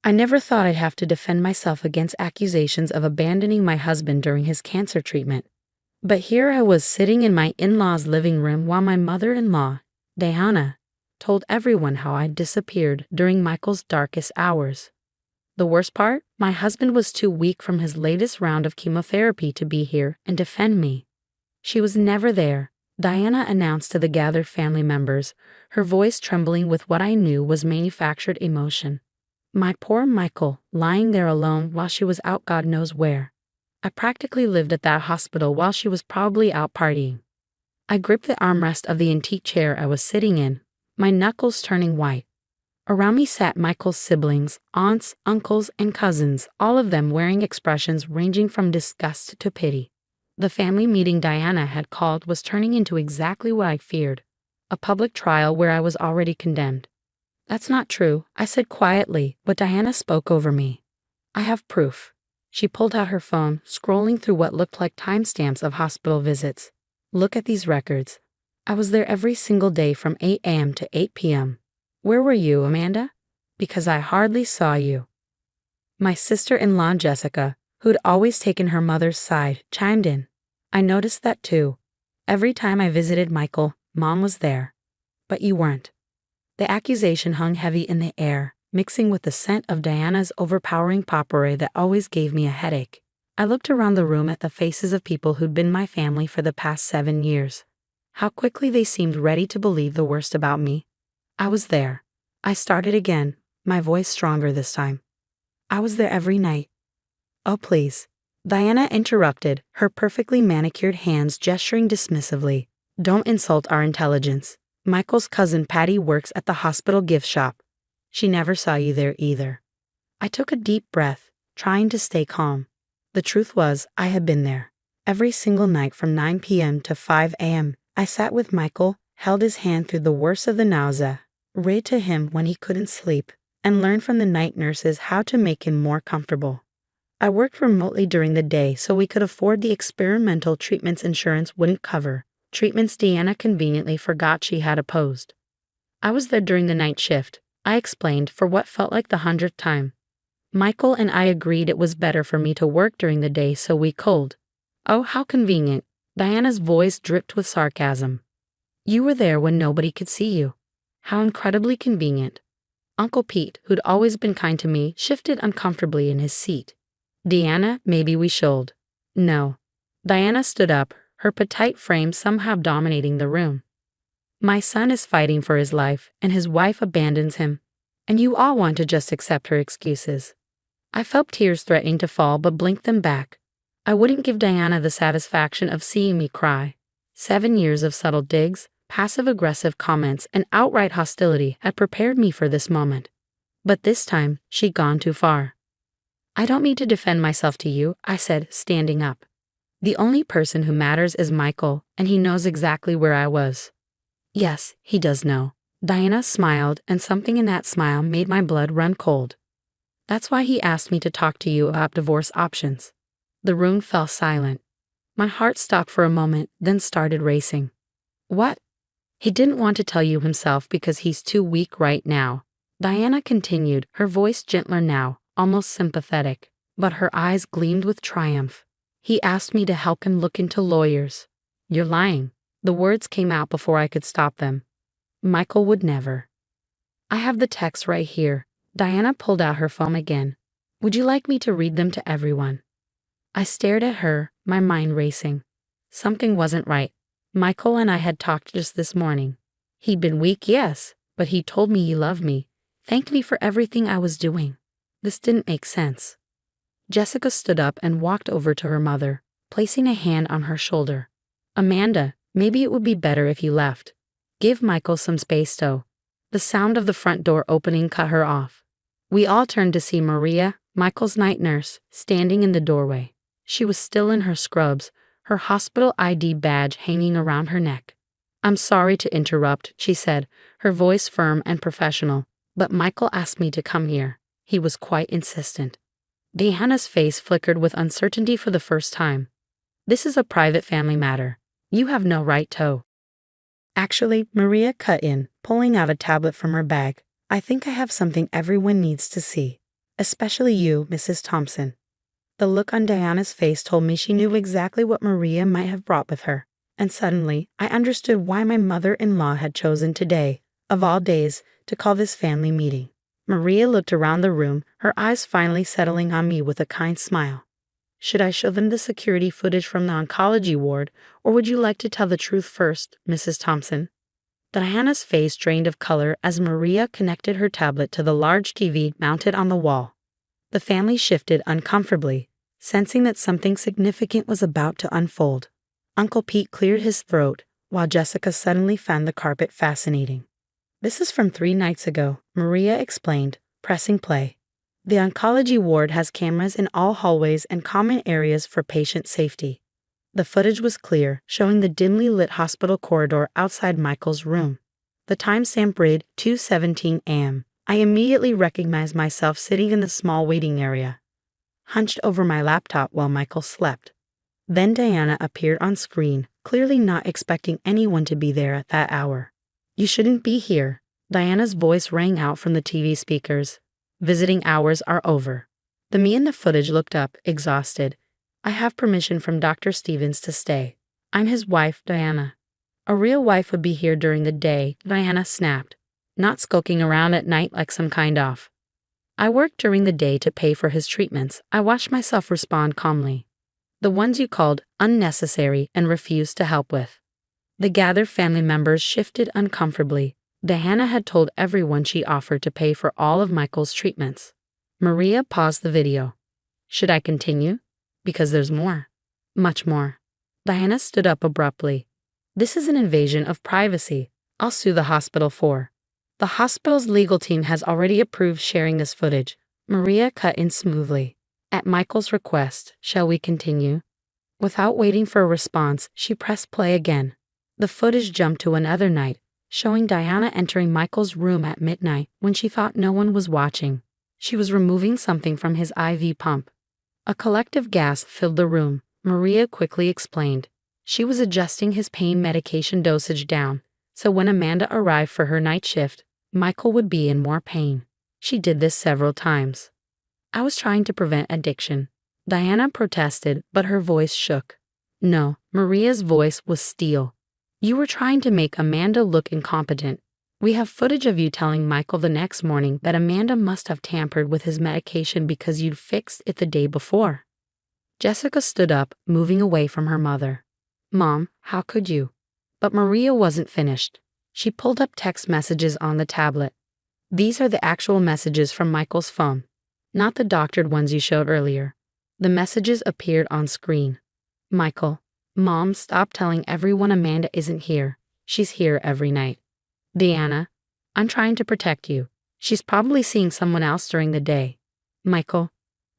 I never thought I'd have to defend myself against accusations of abandoning my husband during his cancer treatment. But here I was sitting in my in-laws' living room while my mother-in-law, Diana, told everyone how I'd disappeared during Michael's darkest hours. The worst part? My husband was too weak from his latest round of chemotherapy to be here and defend me. She was never there, Diana announced to the gathered family members, her voice trembling with what I knew was manufactured emotion. My poor Michael, lying there alone while she was out God knows where. I practically lived at that hospital while she was probably out partying. I gripped the armrest of the antique chair I was sitting in, my knuckles turning white. Around me sat Michael's siblings, aunts, uncles, and cousins, all of them wearing expressions ranging from disgust to pity. The family meeting Diana had called was turning into exactly what I feared, a public trial where I was already condemned. "That's not true," I said quietly, but Diana spoke over me. "I have proof." She pulled out her phone, scrolling through what looked like timestamps of hospital visits. "Look at these records. I was there every single day from 8 a.m. to 8 p.m. Where were you, Amanda? Because I hardly saw you." My sister-in-law, Jessica, who'd always taken her mother's side, chimed in. "I noticed that too. Every time I visited Michael, Mom was there. But you weren't." The accusation hung heavy in the air, mixing with the scent of Diana's overpowering potpourri that always gave me a headache. I looked around the room at the faces of people who'd been my family for the past 7 years. How quickly they seemed ready to believe the worst about me. I was there. I started again, my voice stronger this time. "I was there every night." "Oh, please." Diana interrupted, her perfectly manicured hands gesturing dismissively. "Don't insult our intelligence. Michael's cousin Patty works at the hospital gift shop. She never saw you there either." I took a deep breath, trying to stay calm. The truth was, I had been there. Every single night from 9 p.m. to 5 a.m., I sat with Michael, held his hand through the worst of the nausea, read to him when he couldn't sleep, and learned from the night nurses how to make him more comfortable. I worked remotely during the day so we could afford the experimental treatments insurance wouldn't cover, treatments Deanna conveniently forgot she had opposed. I was there during the night shift, I explained for what felt like the 100th time. Michael and I agreed it was better for me to work during the day so we could. "Oh, how convenient." Diana's voice dripped with sarcasm. "You were there when nobody could see you. How incredibly convenient." Uncle Pete, who'd always been kind to me, shifted uncomfortably in his seat. "Deanna, maybe we should." "No." Diana stood up, her petite frame somehow dominating the room. "My son is fighting for his life, and his wife abandons him. And you all want to just accept her excuses." I felt tears threatening to fall but blinked them back. I wouldn't give Diana the satisfaction of seeing me cry. 7 years of subtle digs, passive-aggressive comments, and outright hostility had prepared me for this moment. But this time, she'd gone too far. "I don't mean to defend myself to you," I said, standing up. "The only person who matters is Michael, and he knows exactly where I was." "Yes, he does know." Diana smiled, and something in that smile made my blood run cold. "That's why he asked me to talk to you about divorce options." The room fell silent. My heart stopped for a moment, then started racing. "What?" "He didn't want to tell you himself because he's too weak right now," Diana continued, her voice gentler now, almost sympathetic, but her eyes gleamed with triumph. "He asked me to help him look into lawyers." "You're lying." The words came out before I could stop them. "Michael would never." "I have the texts right here." Diana pulled out her phone again. "Would you like me to read them to everyone?" I stared at her, my mind racing. Something wasn't right. Michael and I had talked just this morning. He'd been weak, yes, but he told me he loved me, thanked me for everything I was doing. This didn't make sense. Jessica stood up and walked over to her mother, placing a hand on her shoulder. "Amanda, maybe it would be better if you left. Give Michael some space, though." The sound of the front door opening cut her off. We all turned to see Maria, Michael's night nurse, standing in the doorway. She was still in her scrubs, her hospital ID badge hanging around her neck. "I'm sorry to interrupt," she said, her voice firm and professional, "but Michael asked me to come here. He was quite insistent." Deanna's face flickered with uncertainty for the first time. "This is a private family matter. You have no right to." Actually, Maria cut in, pulling out a tablet from her bag. "I think I have something everyone needs to see." Especially you, Mrs. Thompson. The look on Diana's face told me she knew exactly what Maria might have brought with her, and suddenly I understood why my mother-in-law had chosen today, of all days, to call this family meeting. Maria looked around the room, her eyes finally settling on me with a kind smile. Should I show them the security footage from the oncology ward, or would you like to tell the truth first, Mrs. Thompson? Diana's face drained of color as Maria connected her tablet to the large TV mounted on the wall. The family shifted uncomfortably, sensing that something significant was about to unfold. Uncle Pete cleared his throat, while Jessica suddenly found the carpet fascinating. This is from 3 nights ago, Maria explained, pressing play. The oncology ward has cameras in all hallways and common areas for patient safety. The footage was clear, showing the dimly lit hospital corridor outside Michael's room. The timestamp read 2:17 a.m. I immediately recognized myself sitting in the small waiting area, hunched over my laptop while Michael slept. Then Diana appeared on screen, clearly not expecting anyone to be there at that hour. You shouldn't be here. Diana's voice rang out from the TV speakers. Visiting hours are over. The me in the footage looked up, exhausted. I have permission from Dr. Stevens to stay. I'm his wife, Diana. A real wife would be here during the day, Diana snapped, not skulking around at night like some kind of. I worked during the day to pay for his treatments. I watched myself respond calmly. The ones you called unnecessary and refused to help with. The gathered family members shifted uncomfortably. Diana had told everyone she offered to pay for all of Michael's treatments. Maria paused the video. Should I continue? Because there's more. Much more. Diana stood up abruptly. This is an invasion of privacy. I'll sue the hospital for. The hospital's legal team has already approved sharing this footage. Maria cut in smoothly. At Michael's request, shall we continue? Without waiting for a response, she pressed play again. The footage jumped to another night, showing Diana entering Michael's room at midnight when she thought no one was watching. She was removing something from his IV pump. A collective gasp filled the room. Maria quickly explained. She was adjusting his pain medication dosage down, so when Amanda arrived for her night shift, Michael would be in more pain. She did this several times. I was trying to prevent addiction. Diana protested, but her voice shook. No, Maria's voice was steel. You were trying to make Amanda look incompetent. We have footage of you telling Michael the next morning that Amanda must have tampered with his medication because you'd fixed it the day before. Jessica stood up, moving away from her mother. Mom, how could you? But Maria wasn't finished. She pulled up text messages on the tablet. These are the actual messages from Michael's phone, not the doctored ones you showed earlier. The messages appeared on screen. Michael, Mom, stop telling everyone Amanda isn't here. She's here every night. Diana, I'm trying to protect you. She's probably seeing someone else during the day. Michael,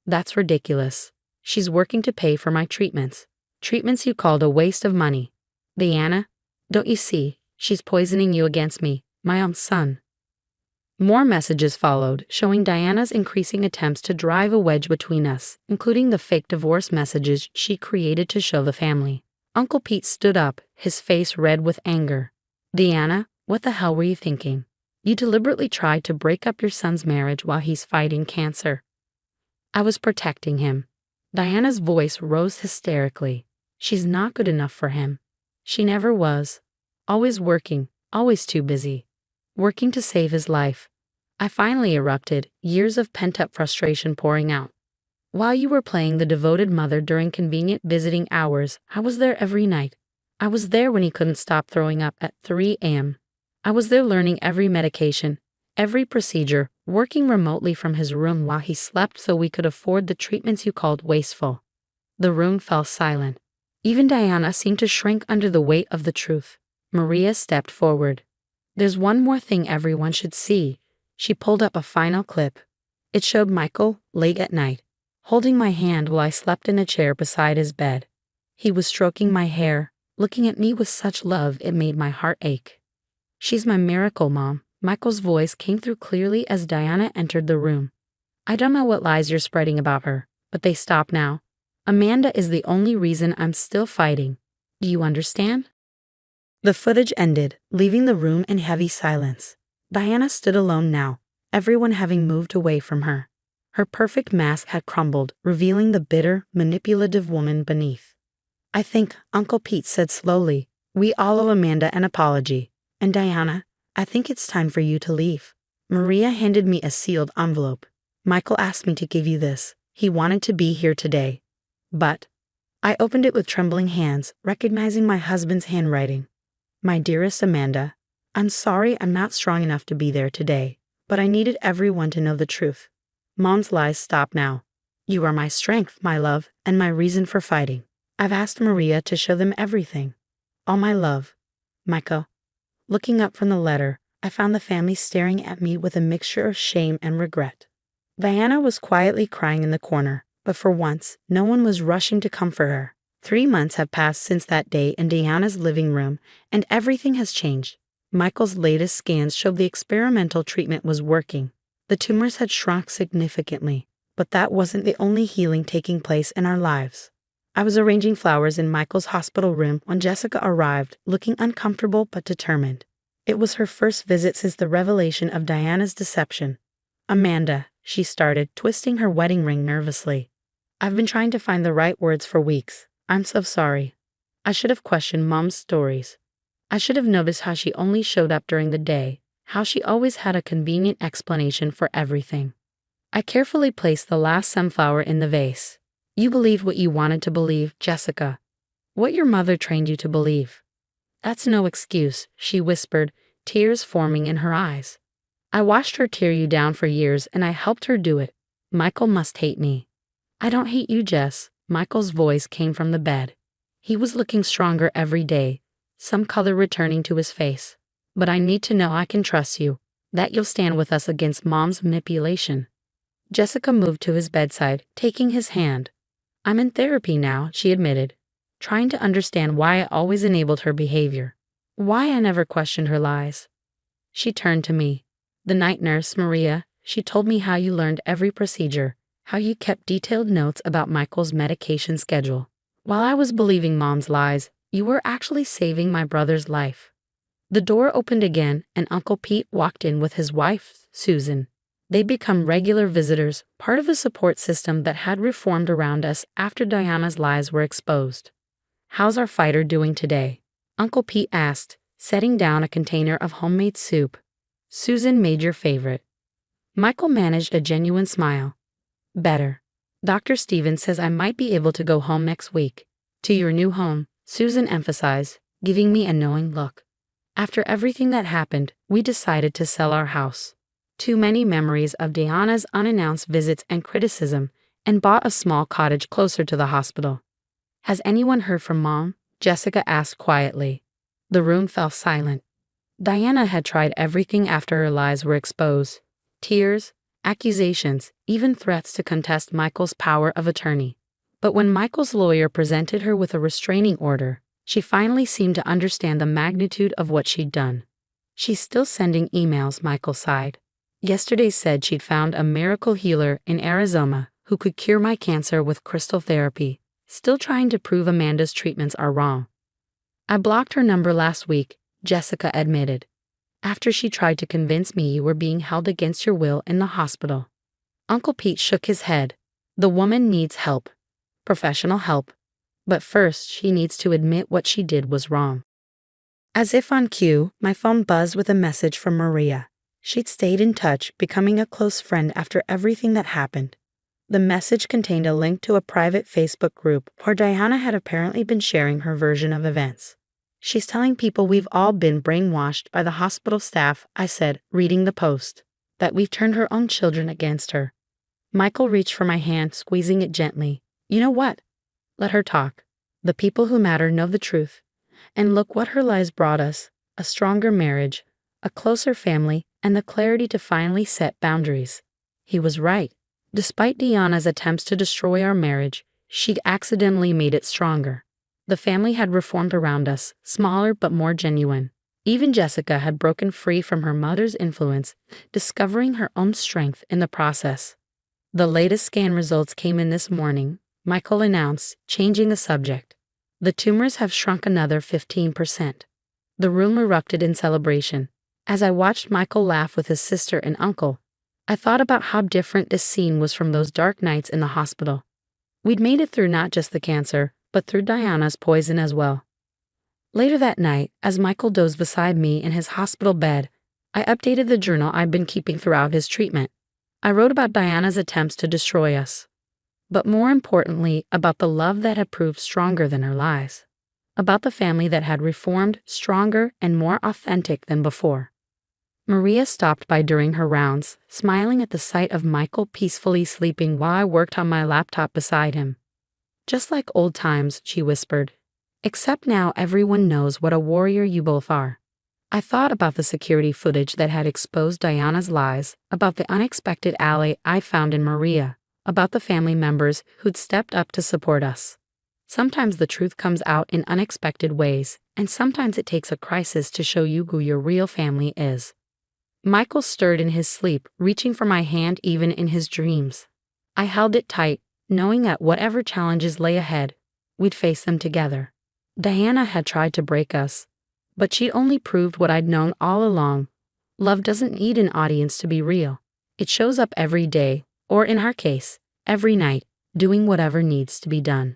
that's ridiculous. She's working to pay for my treatments. Treatments you called a waste of money. Diana, don't you see? She's poisoning you against me, my own son. More messages followed, showing Diana's increasing attempts to drive a wedge between us, including the fake divorce messages she created to show the family. Uncle Pete stood up, his face red with anger. Diana, what the hell were you thinking? You deliberately tried to break up your son's marriage while he's fighting cancer. I was protecting him. Diana's voice rose hysterically. She's not good enough for him. She never was. Always working, always too busy. Working to save his life. I finally erupted, years of pent-up frustration pouring out. While you were playing the devoted mother during convenient visiting hours, I was there every night. I was there when he couldn't stop throwing up at 3 a.m. I was there learning every medication, every procedure, working remotely from his room while he slept so we could afford the treatments you called wasteful. The room fell silent. Even Diana seemed to shrink under the weight of the truth. Maria stepped forward. There's one more thing everyone should see. She pulled up a final clip. It showed Michael, late at night, holding my hand while I slept in a chair beside his bed. He was stroking my hair, looking at me with such love it made my heart ache. She's my miracle, Mom. Michael's voice came through clearly as Diana entered the room. I don't know what lies you're spreading about her, but they stop now. Amanda is the only reason I'm still fighting. Do you understand? The footage ended, leaving the room in heavy silence. Diana stood alone now, everyone having moved away from her. Her perfect mask had crumbled, revealing the bitter, manipulative woman beneath. "I think," Uncle Pete said slowly, "we all owe Amanda an apology. And Diana, I think it's time for you to leave." Maria handed me a sealed envelope. "Michael asked me to give you this. He wanted to be here today. But—" I opened it with trembling hands, recognizing my husband's handwriting. "My dearest Amanda, I'm sorry I'm not strong enough to be there today, but I needed everyone to know the truth. Mom's lies stop now. You are my strength, my love, and my reason for fighting. I've asked Maria to show them everything. All my love. Michael." Looking up from the letter, I found the family staring at me with a mixture of shame and regret. Diana was quietly crying in the corner, but for once, no one was rushing to comfort her. 3 months have passed since that day in Diana's living room, and everything has changed. Michael's latest scans showed the experimental treatment was working. The tumors had shrunk significantly, but that wasn't the only healing taking place in our lives. I was arranging flowers in Michael's hospital room when Jessica arrived, looking uncomfortable but determined. It was her first visit since the revelation of Diana's deception. "Amanda," she started, twisting her wedding ring nervously. "I've been trying to find the right words for weeks. I'm so sorry. I should have questioned Mom's stories. I should have noticed how she only showed up during the day, how she always had a convenient explanation for everything." I carefully placed the last sunflower in the vase. "You believed what you wanted to believe, Jessica. What your mother trained you to believe. That's no excuse," she whispered, tears forming in her eyes. "I watched her tear you down for years and I helped her do it. Michael must hate me." "I don't hate you, Jess." Michael's voice came from the bed. He was looking stronger every day, some color returning to his face. "But I need to know I can trust you, that you'll stand with us against Mom's manipulation." Jessica moved to his bedside, taking his hand. "I'm in therapy now," she admitted, trying to understand why I always enabled her behavior, why I never questioned her lies. She turned to me. "The night nurse, Maria, she told me how you learned every procedure, how you kept detailed notes about Michael's medication schedule. While I was believing Mom's lies, you were actually saving my brother's life." The door opened again, and Uncle Pete walked in with his wife, Susan. They'd become regular visitors, part of a support system that had reformed around us after Diana's lies were exposed. "How's our fighter doing today?" Uncle Pete asked, setting down a container of homemade soup. "Susan made your favorite." Michael managed a genuine smile. "Better. Dr. Stevens says I might be able to go home next week." "To your new home," Susan emphasized, giving me a knowing look. "After everything that happened, we decided to sell our house. Too many memories of Diana's unannounced visits and criticism, and bought a small cottage closer to the hospital." "Has anyone heard from Mom?" Jessica asked quietly. The room fell silent. Diana had tried everything after her lies were exposed. Tears, accusations, even threats to contest Michael's power of attorney. But when Michael's lawyer presented her with a restraining order, she finally seemed to understand the magnitude of what she'd done. "She's still sending emails," Michael sighed. "Yesterday said she'd found a miracle healer in Arizona who could cure my cancer with crystal therapy. Still trying to prove Amanda's treatments are wrong." "I blocked her number last week," Jessica admitted, "after she tried to convince me you were being held against your will in the hospital." Uncle Pete shook his head. "The woman needs help. Professional help. But first she needs to admit what she did was wrong." As if on cue, my phone buzzed with a message from Maria. She'd stayed in touch, becoming a close friend after everything that happened. The message contained a link to a private Facebook group where Diana had apparently been sharing her version of events. "She's telling people we've all been brainwashed by the hospital staff," I said, reading the post, "that we've turned her own children against her." Michael reached for my hand, squeezing it gently. "You know what? Let her talk. The people who matter know the truth. And look what her lies brought us: a stronger marriage, a closer family, and the clarity to finally set boundaries." He was right. Despite Diana's attempts to destroy our marriage, she'd accidentally made it stronger. The family had reformed around us, smaller but more genuine. Even Jessica had broken free from her mother's influence, discovering her own strength in the process. "The latest scan results came in this morning," Michael announced, changing the subject. "The tumors have shrunk another 15%. The room erupted in celebration. As I watched Michael laugh with his sister and uncle, I thought about how different this scene was from those dark nights in the hospital. We'd made it through not just the cancer, but through Diana's poison as well. Later that night, as Michael dozed beside me in his hospital bed, I updated the journal I'd been keeping throughout his treatment. I wrote about Diana's attempts to destroy us, but more importantly, about the love that had proved stronger than her lies, about the family that had reformed, stronger and more authentic than before. Maria stopped by during her rounds, smiling at the sight of Michael peacefully sleeping while I worked on my laptop beside him. "Just like old times," she whispered. "Except now everyone knows what a warrior you both are." I thought about the security footage that had exposed Diana's lies, about the unexpected ally I found in Maria, about the family members who'd stepped up to support us. Sometimes the truth comes out in unexpected ways, and sometimes it takes a crisis to show you who your real family is. Michael stirred in his sleep, reaching for my hand even in his dreams. I held it tight, knowing that whatever challenges lay ahead, we'd face them together. Diana had tried to break us, but she'd only proved what I'd known all along. Love doesn't need an audience to be real. It shows up every day, or in her case, every night, doing whatever needs to be done.